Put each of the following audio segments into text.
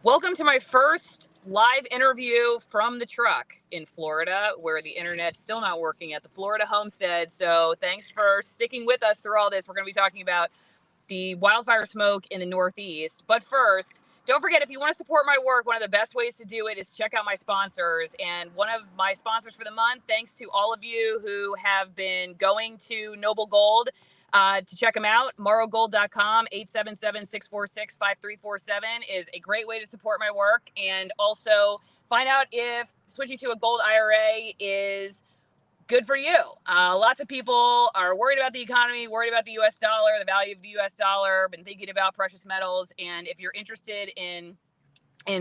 Welcome to my first live interview from the truck in Florida, where the internet's still not working at the Florida homestead. So thanks for sticking with us through all this. We're going to be talking about the wildfire smoke in the Northeast. But first, don't forget, if you want to support my work, one of the best ways to do it is check out my sponsors. And one of my sponsors for the month, thanks to all of you who have been going to Noble Gold to check them out, morrowgold.com, 877-646-5347 is a great way to support my work. And also find out if switching to a gold IRA is good for you. Lots of people are worried about the economy, worried about the US dollar, the value of the US dollar, been thinking about precious metals. And if you're interested in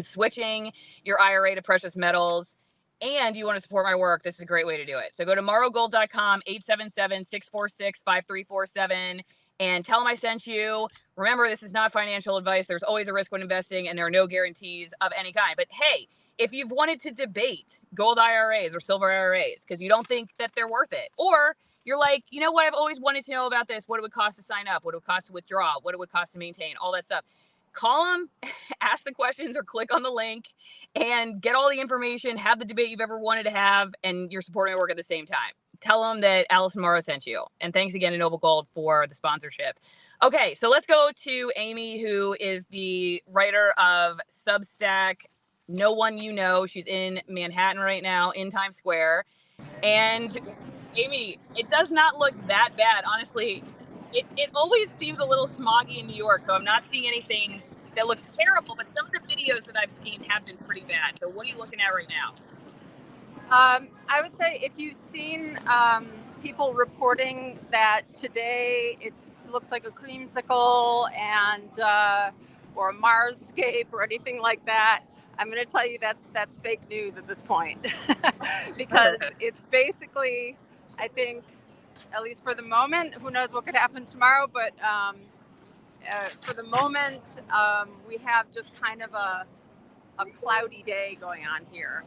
switching your IRA to precious metals and you want to support my work, this is a great way to do it. So go to morrowgold.com, 877-646-5347, and tell them I sent you. Remember, this is not financial advice. There's always a risk when investing, and there are no guarantees of any kind. But hey, if you've wanted to debate gold IRAs or silver IRAs because you don't think that they're worth it, or you're like, you know what, I've always wanted to know about this. What it would cost to sign up, what it would cost to withdraw, what it would cost to maintain, all that stuff. Call them, ask the questions, or click on the link and get all the information, have the debate you've ever wanted to have, and you're supporting my work at the same time. Tell them that Allison Morrow sent you. And thanks again to Noble Gold for the sponsorship. Okay, so let's go to Amy, who is the writer of Substack, No One You Know. She's in Manhattan right now, in Times Square. And Amy, it does not look that bad, honestly. It always seems a little smoggy in New York, so I'm not seeing anything that looks terrible, but some of the videos that I've seen have been pretty bad. So what are you looking at right now? I would say if you've seen people reporting that today it looks like a creamsicle and or a Marscape or anything like that, I'm going to tell you that's fake news at this point because it's basically, I think, at least for the moment, who knows what could happen tomorrow, but for the moment, we have just kind of a cloudy day going on here.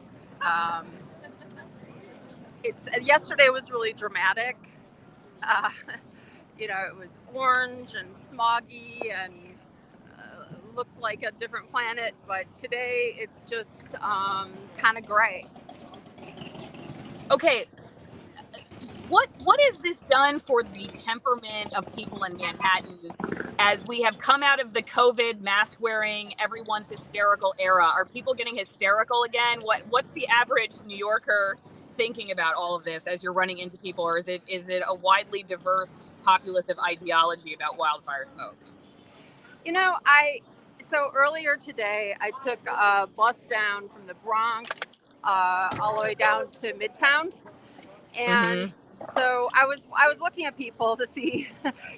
Yesterday was really dramatic. It was orange and smoggy and looked like a different planet, but today it's just kind of gray. Okay. What has this done for the temperament of people in Manhattan as we have come out of the COVID mask wearing, everyone's hysterical era? Are people getting hysterical again? What's the average New Yorker thinking about all of this as you're running into people, or is it a widely diverse populace of ideology about wildfire smoke? So earlier today, I took a bus down from the Bronx all the way down to Midtown, and so I was looking at people to see,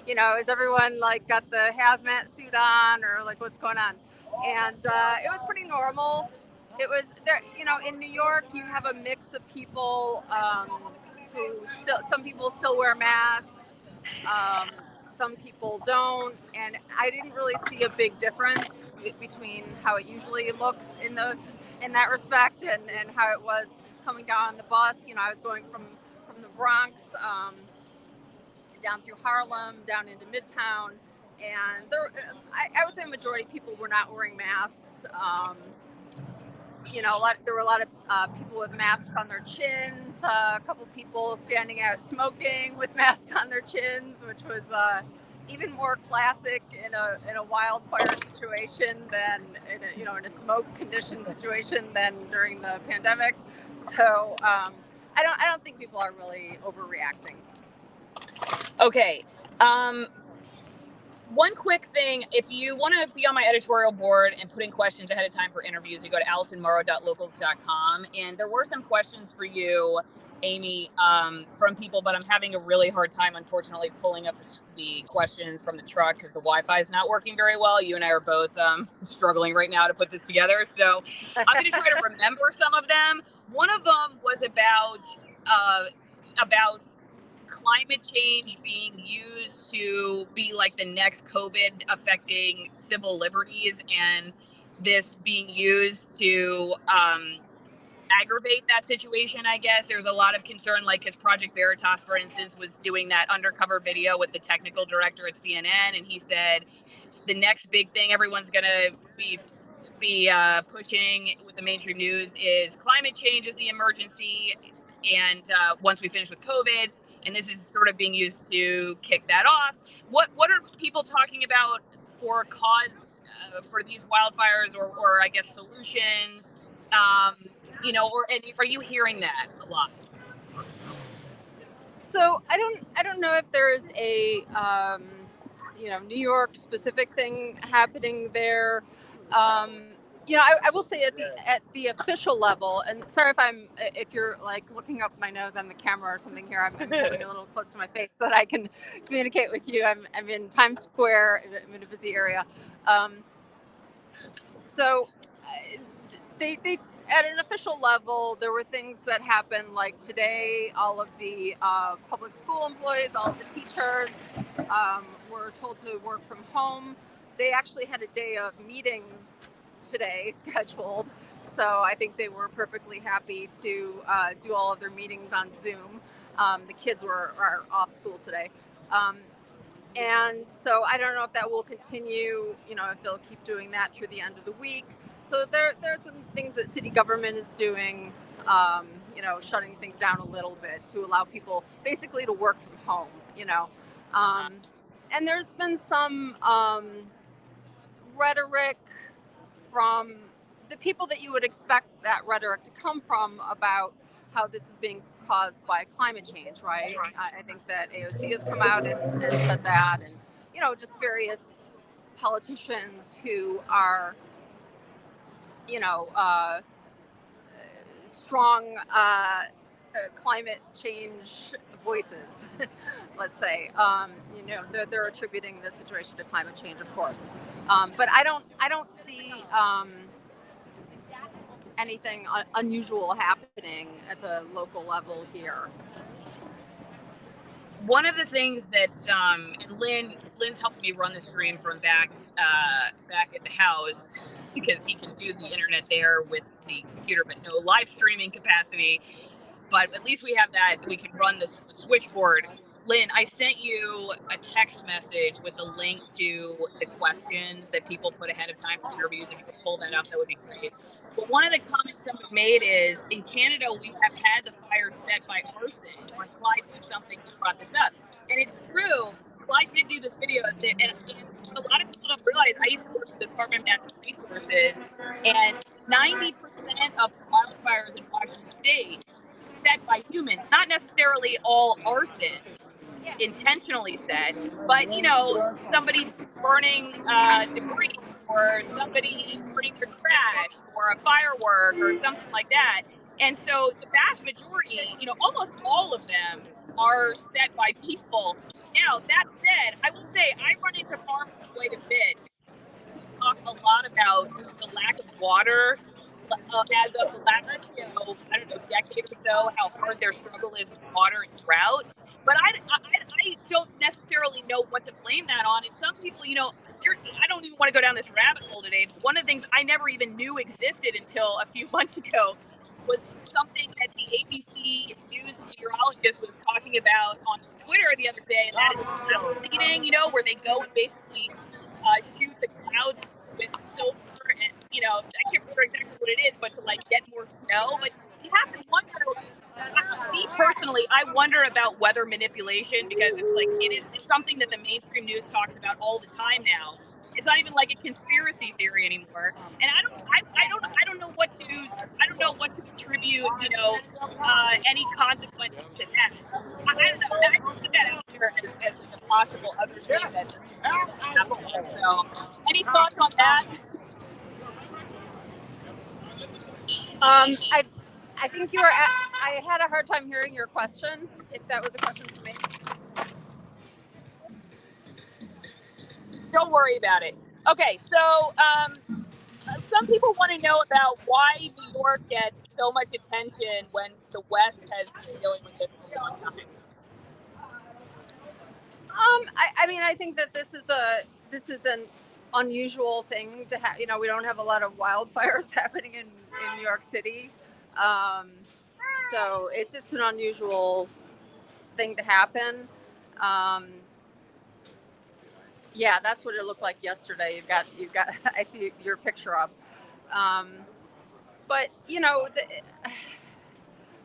is everyone like got the hazmat suit on or like what's going on? And it was pretty normal. It was there, in New York, you have a mix of people some people still wear masks. Some people don't, and I didn't really see a big difference between how it usually looks in that respect and how it was coming down on the bus. I was going from the Bronx down through Harlem, down into Midtown, and I would say a majority of people were not wearing masks. There were a lot of people with masks on their chins, a couple people standing out smoking with masks on their chins, which was even more classic in a wildfire situation than in a smoke condition situation than during the pandemic. So I don't think people are really overreacting. Okay. One quick thing, if you want to be on my editorial board and put in questions ahead of time for interviews, you go to AllisonMorrow.locals.com. And there were some questions for you, Amy, from people, but I'm having a really hard time, unfortunately, pulling up the questions from the truck because the Wi-Fi is not working very well. You and I are both struggling right now to put this together. So I'm going to try to remember some of them. One of them was about climate change being used to be like the next COVID affecting civil liberties, and this being used to aggravate that situation. I guess there's a lot of concern, like because Project Veritas, for instance, was doing that undercover video with the technical director at CNN, and he said the next big thing everyone's going to be be pushing with the mainstream news is climate change is the emergency, and once we finish with COVID, and this is sort of being used to kick that off. What are people talking about for cause for these wildfires, or I guess solutions? You know, are you hearing that a lot? So I don't know if there is a New York specific thing happening there. I will say at the official level, and sorry if you're like looking up my nose on the camera or something here. I'm holding a little close to my face so that I can communicate with you. I'm in Times Square. I'm in a busy area. So they at an official level, there were things that happened like today. All of the public school employees, all of the teachers were told to work from home. They actually had a day of meetings today scheduled. So I think they were perfectly happy to do all of their meetings on Zoom. The kids are off school today. And so I don't know if that will continue, if they'll keep doing that through the end of the week. So there's some things that city government is doing, shutting things down a little bit to allow people basically to work from home, And there's been some rhetoric from the people that you would expect that rhetoric to come from about how this is being caused by climate change, right? I think that AOC has come out and said that, and just various politicians who are strong climate change voices, let's say. They're attributing the situation to climate change, of course, but I don't see anything unusual happening at the local level here. One of the things that and Lynn's helped me run the stream from back at the house, because he can do the internet there with the computer, but no live streaming capacity. But at least we have that. We can run the switchboard. Lynn, I sent you a text message with the link to the questions that people put ahead of time for interviews. If you could pull that up, that would be great. But one of the comments that was made is, in Canada, we have had the fire set by arson. When Clyde did something, he brought this up. And it's true. Clyde did do this video, and a lot of people don't realize, I used to work for the Department of Natural Resources, and 90% of wildfires in Washington State set by humans, not necessarily all arson intentionally set, but somebody burning debris, or somebody burning their trash, or a firework, or something like that. And so the vast majority, almost all of them are set by people. Now, that said, I will say I run into farmers quite a bit who talk a lot about the lack of water as of the last, decade or so, how hard their struggle is with water and drought. But I don't necessarily know what to blame that on. And some people, I don't even want to go down this rabbit hole today, but one of the things I never even knew existed until a few months ago was something that the ABC News meteorologist was talking about on Twitter the other day, and that is cloud seeding, where they go and basically shoot the clouds with silver, and I can't remember exactly what it is, but to get more snow. But you have to wonder. Me personally, I wonder about weather manipulation, because it's something that the mainstream news talks about all the time now. It's not even like a conspiracy theory anymore, and I don't know what to attribute any consequences to that. I don't know. I just put that out there as a possible other thing that's happening. So, any thoughts on that? I think I had a hard time hearing your question, if that was a question for me. Don't worry about it. Okay, so some people want to know about why New York gets so much attention when the West has been dealing with this for a long time. I think that this is an unusual thing to have. We don't have a lot of wildfires happening in New York City. So it's just an unusual thing to happen. Yeah, that's what it looked like yesterday. You've got I see your picture up. But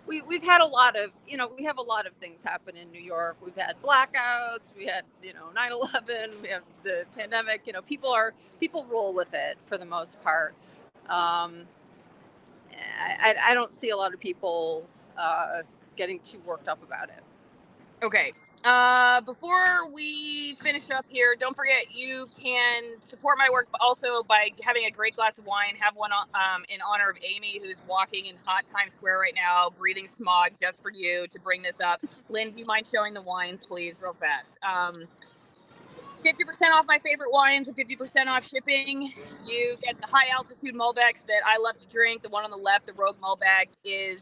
we've had a lot of, we have a lot of things happen in New York. We've had blackouts, we had, 9/11, we have the pandemic. People roll with it for the most part. I don't see a lot of people getting too worked up about it. Okay. Before we finish up here, don't forget you can support my work also by having a great glass of wine. Have one in honor of Amy, who's walking in hot Times Square right now, breathing smog just for you to bring this up. Lynn, do you mind showing the wines, please, real fast? 50% off my favorite wines and 50% off shipping. You get the high altitude Malbecs that I love to drink. The one on the left, the Rogue Malbec, is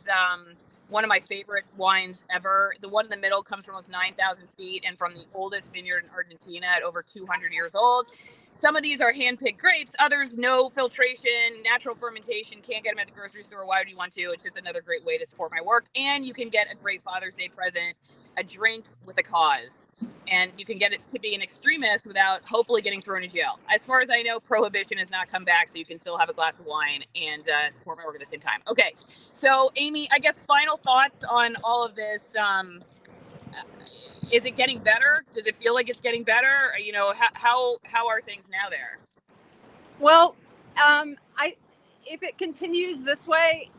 one of my favorite wines ever. The one in the middle comes from almost 9,000 feet and from the oldest vineyard in Argentina at over 200 years old. Some of these are hand-picked grapes. Others, no filtration, natural fermentation. Can't get them at the grocery store. Why would you want to? It's just another great way to support my work. And you can get a great Father's Day present, a drink with a cause. And you can get it to be an extremist without hopefully getting thrown in jail. As far as I know, prohibition has not come back, so you can still have a glass of wine and support my work at the same time. Okay, so Amy, I guess final thoughts on all of this. Is it getting better? Does it feel like it's getting better? How are things now there? Well, if it continues this way,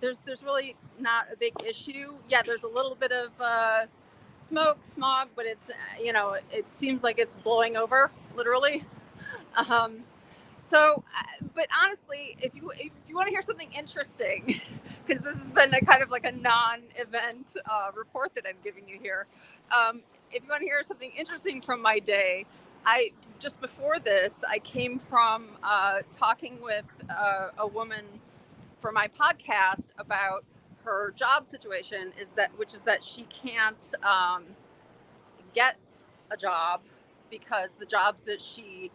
there's really not a big issue. Yeah, there's a little bit of smog, but it's it seems like it's blowing over, literally. But honestly, if you want to hear something interesting, because this has been a kind of like a non-event report that I'm giving you here. If you want to hear something interesting from my day, just before this, I came from talking with a woman for my podcast about her job situation, which is that she can't get a job because the jobs that she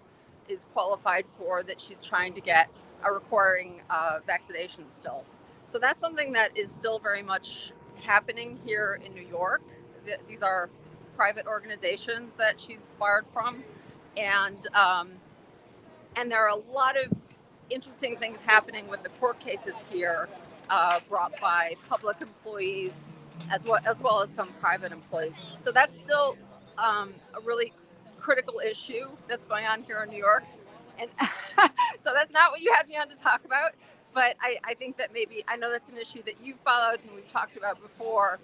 is qualified for, that she's trying to get, are requiring vaccination still. So that's something that is still very much happening here in New York. These are private organizations that she's barred from, and there are a lot of interesting things happening with the court cases here, brought by public employees as well as some private employees. So that's still a really critical issue that's going on here in New York. And so that's not what you had me on to talk about, but I think that maybe, I know that's an issue that you've followed and we've talked about before.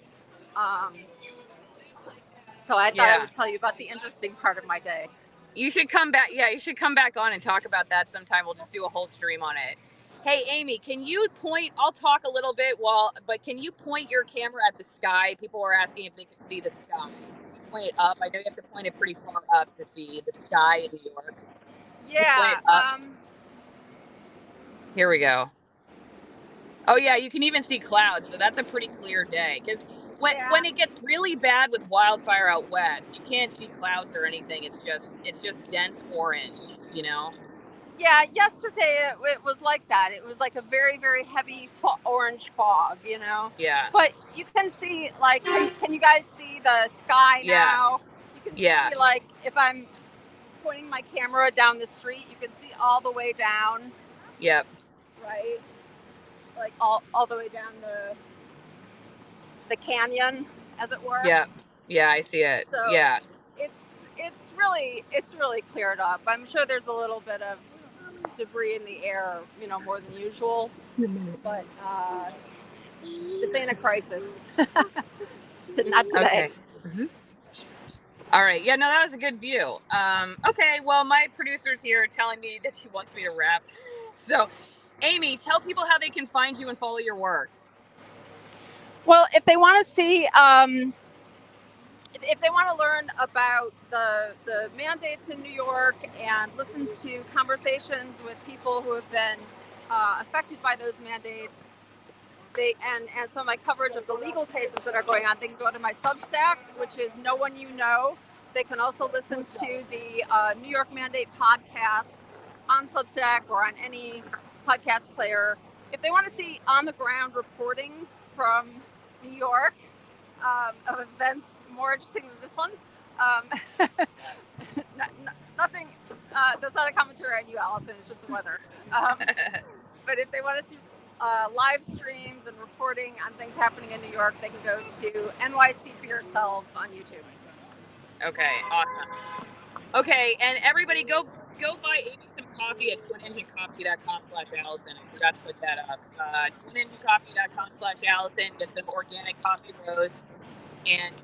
So I thought I would tell you about the interesting part of my day. You should come back. Yeah, you should come back on and talk about that sometime. We'll just do a whole stream on it. Hey, Amy, can you point, I'll talk a little bit but can you point your camera at the sky? People were asking if they could see the sky. Can you point it up? I know you have to point it pretty far up to see the sky in New York. Yeah. Here we go. Oh yeah, you can even see clouds. So that's a pretty clear day. Because when it gets really bad with wildfire out west, you can't see clouds or anything. It's just dense orange, Yeah, yesterday it was like that. It was like a very, very heavy orange fog, Yeah. But you can see, like, can you guys see the sky now? You can see, like, if I'm pointing my camera down the street, you can see all the way down. Yep. Right? Like all the way down the canyon, as it were. Yeah. Yeah, I see it. So yeah. It's really cleared up. I'm sure there's a little bit of debris in the air, more than usual. But this ain't a crisis. Not today. Okay. Mm-hmm. All right. Yeah, no, that was a good view. Okay, well, my producer's here telling me that she wants me to wrap. So, Amy, tell people how they can find you and follow your work. Well, if they want to see, if they want to learn about the mandates in New York and listen to conversations with people who have been affected by those mandates, and some of my coverage of the legal cases that are going on, they can go to my Substack, which is No One You Know. They can also listen to the New York Mandate podcast on Substack or on any podcast player. If they want to see on-the-ground reporting from New York of events more interesting than this one, nothing that's not a commentary on you, Allison. It's just the weather. But if they want to see live streams and reporting on things happening in New York, they can go to NYC for yourself on YouTube. Okay, awesome. Okay, and everybody go buy Amy some coffee at twinenginecoffee.com/Allison. I forgot to put that up. twinenginecoffee.com/Allison. Get some organic coffee roast and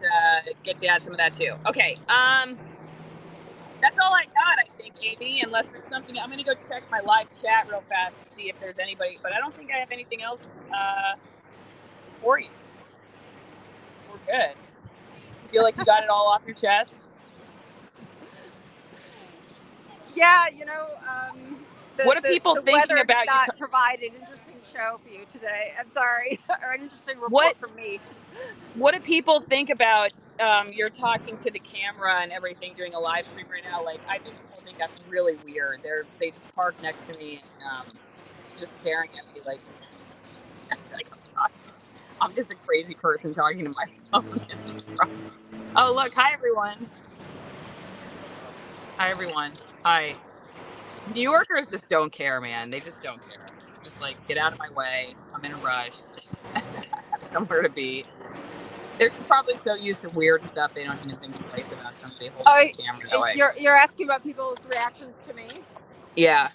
get Dad some of that too. Okay, that's all I got, I think, Amy, unless there's something. I'm going to go check my live chat real fast to see if there's anybody, but I don't think I have anything else for you. We're good. You feel like you got it all off your chest? Yeah, what are people thinking about you? Provide an interesting show for you today. I'm sorry, or an interesting report from me. What do people think about you're talking to the camera and everything, doing a live stream right now? Like, I think people think I'm really weird. They just park next to me and just staring at me like I'm just a crazy person talking to my phone. Oh, look. Hi, everyone. Hi, everyone. Hi. New Yorkers just don't care, man. They just don't care. Just like, get out of my way. I'm in a rush. I have somewhere to be. They're probably so used to weird stuff they don't even think twice about somebody holding the camera away. You're asking about people's reactions to me? Yeah.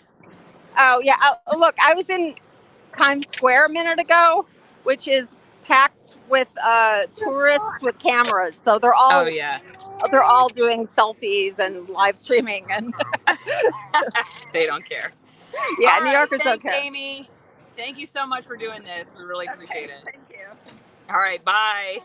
Oh, yeah. Look, I was in Times Square a minute ago, which is packed with tourists with cameras. So they're all they're all doing selfies and live streaming, and they don't care. Yeah, New Yorkers don't care. Amy, thank you so much for doing this. We really appreciate it. Thank you. All right, bye.